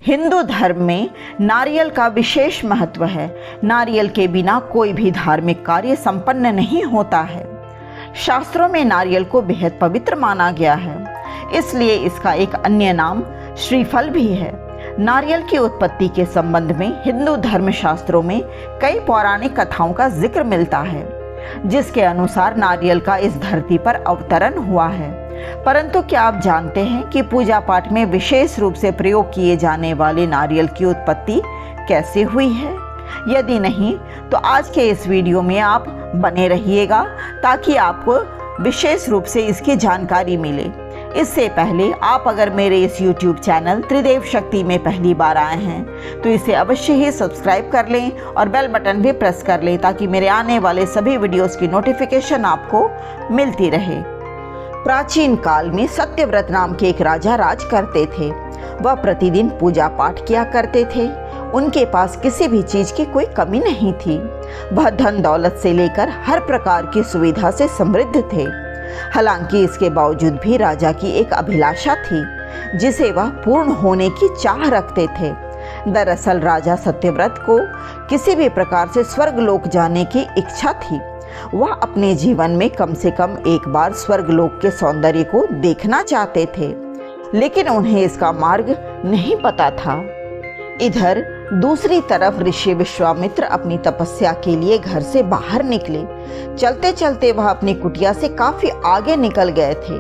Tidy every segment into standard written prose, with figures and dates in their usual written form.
हिंदू धर्म में नारियल का विशेष महत्व है। नारियल के बिना कोई भी धार्मिक कार्य संपन्न नहीं होता है। शास्त्रों में नारियल को बेहद पवित्र माना गया है, इसलिए इसका एक अन्य नाम श्रीफल भी है। नारियल की उत्पत्ति के संबंध में हिंदू धर्म शास्त्रों में कई पौराणिक कथाओं का जिक्र मिलता है, जिसके अनुसार नारियल का इस धरती पर अवतरण हुआ है। परंतु क्या आप जानते हैं कि पूजा पाठ में विशेष रूप से प्रयोग किए जाने वाले नारियल की उत्पत्ति कैसे हुई है? यदि नहीं तो आज के इस वीडियो में आप बने रहिएगा ताकि आपको विशेष रूप से इसकी जानकारी मिले। इससे पहले आप अगर मेरे इस YouTube चैनल त्रिदेव शक्ति में पहली बार आए हैं तो इसे अवश्य ही सब्सक्राइब कर लें और बेल बटन भी प्रेस कर लें ताकि मेरे आने वाले सभी वीडियोस की नोटिफिकेशन आपको मिलती रहे। प्राचीन काल में सत्यव्रत नाम के एक राजा राज करते थे। वह प्रतिदिन पूजा पाठ किया करते थे। उनके पास किसी भी चीज की कोई कमी नहीं थी। वह धन दौलत से लेकर हर प्रकार की सुविधा से समृद्ध थे। हालांकि इसके बावजूद भी राजा की एक अभिलाषा थी जिसे वह पूर्ण होने की चाह रखते थे। दरअसल राजा सत्यव्रत को किसी भी प्रकार से स्वर्गलोक जाने की इच्छा थी। वह अपने जीवन में कम से कम एक बार स्वर्गलोक के सौंदर्य को देखना चाहते थे, लेकिन उन्हें इसका मार्ग नहीं पता था। इधर दूसरी तरफ ऋषि विश्वामित्र अपनी तपस्या के लिए घर से बाहर निकले। चलते चलते वह अपनी कुटिया से काफी आगे निकल गए थे।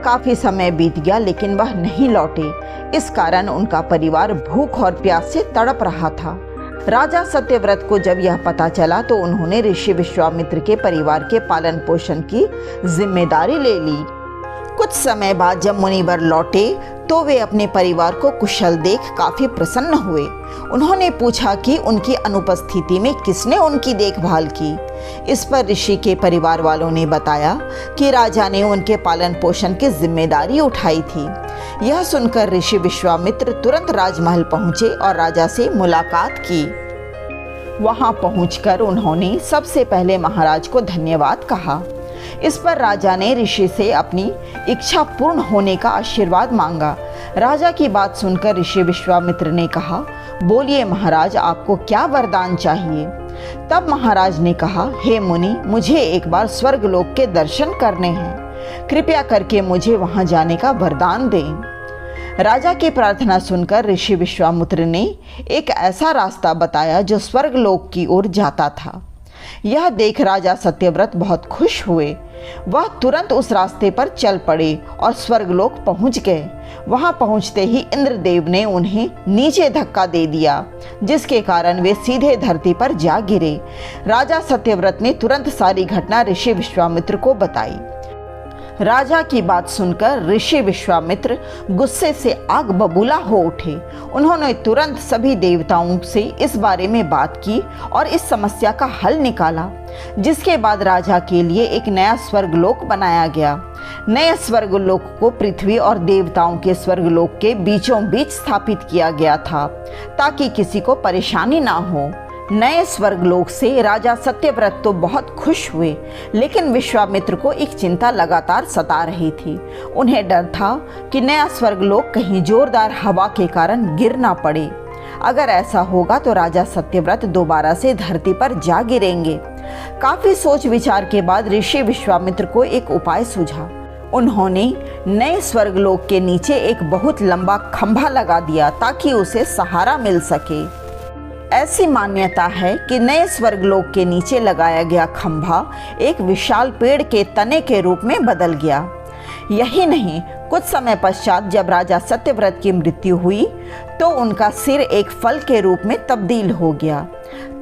काफी समय बीत गया लेकिन वह नहीं लौटे। इस कारण उनका परिवार भूख और प्यास से तड़प रहा था। राजा सत्यव्रत को जब यह पता चला तो उन्होंने ऋषि विश्वामित्र के परिवार के पालन पोषण की जिम्मेदारी ले ली। कुछ समय बाद जब मुनिवर लौटे तो वे अपने परिवार को कुशल देख काफी प्रसन्न हुए। उन्होंने पूछा कि उनकी अनुपस्थिति में किसने उनकी देखभाल की। इस पर ऋषि के परिवार वालों ने बताया कि राजा ने उनके पालन पोषण की जिम्मेदारी उठाई थी। यह सुनकर ऋषि विश्वामित्र तुरंत राजमहल पहुंचे और राजा से मुलाकात की। वहां पहुंचकर उन्होंने सबसे पहले महाराज को धन्यवाद कहा। इस पर राजा ने ऋषि से अपनी इच्छा पूर्ण होने का आशीर्वाद मांगा। राजा की बात सुनकर ऋषि विश्वामित्र ने कहा, बोलिए महाराज, आपको क्या वरदान चाहिए? तब महाराज ने कहा, हे मुनि, मुझे एक बार स्वर्गलोक के दर्शन करने हैं। कृपया करके मुझे वहां जाने का वरदान दें। राजा की प्रार्थना सुनकर ऋषि विश्वामित्र ने एक ऐसा रास्ता बताया जो स्वर्गलोक की ओर जाता था। यह देख राजा सत्यव्रत बहुत खुश हुए। वह तुरंत उस रास्ते पर चल पड़े और स्वर्गलोक पहुंच गए। वहां पहुंचते ही इंद्रदेव ने उन्हें नीचे धक्का दे दिया, जिसके कारण वे सीधे धरती पर जा गिरे। राजा सत्यव्रत ने तुरंत सारी घटना ऋषि विश्वामित्र को बताई। राजा की बात सुनकर ऋषि विश्वामित्र गुस्से से आग बबूला हो उठे। उन्होंने तुरंत सभी देवताओं से इस बारे में बात की और इस समस्या का हल निकाला, जिसके बाद राजा के लिए एक नया स्वर्गलोक बनाया गया। नए स्वर्गलोक को पृथ्वी और देवताओं के स्वर्गलोक के बीचों बीच स्थापित किया गया था ताकि किसी को परेशानी ना हो। नए स्वर्गलोक से राजा सत्यव्रत तो बहुत खुश हुए, लेकिन विश्वामित्र को एक चिंता लगातार सता रही थी। उन्हें डर था कि नया स्वर्गलोक कहीं जोरदार हवा के कारण गिर ना पड़े। अगर ऐसा होगा तो राजा सत्यव्रत दोबारा से धरती पर जा गिरेंगे। काफी सोच विचार के बाद ऋषि विश्वामित्र को एक उपाय सूझा। उन्होंने नए स्वर्गलोक के नीचे एक बहुत लंबा खंभा लगा दिया ताकि उसे सहारा मिल सके। ऐसी मान्यता है कि नए स्वर्गलोक के नीचे लगाया गया खंभा एक विशाल पेड़ के तने के रूप में बदल गया। यही नहीं, कुछ समय पश्चात जब राजा सत्यव्रत की मृत्यु हुई तो उनका सिर एक फल के रूप में तब्दील हो गया।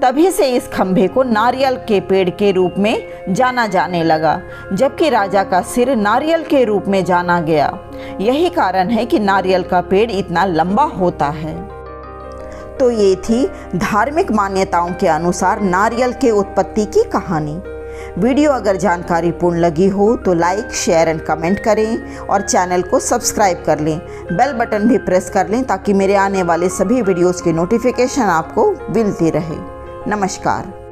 तभी से इस खंभे को नारियल के पेड़ के रूप में जाना जाने लगा, जबकि राजा का सिर नारियल के रूप में जाना गया। यही कारण है कि नारियल का पेड़ इतना लंबा होता है। तो ये थी धार्मिक मान्यताओं के अनुसार नारियल के उत्पत्ति की कहानी। वीडियो अगर जानकारीपूर्ण लगी हो तो लाइक, शेयर एंड कमेंट करें और चैनल को सब्सक्राइब कर लें। बेल बटन भी प्रेस कर लें ताकि मेरे आने वाले सभी वीडियोस की नोटिफिकेशन आपको मिलती रहे। नमस्कार।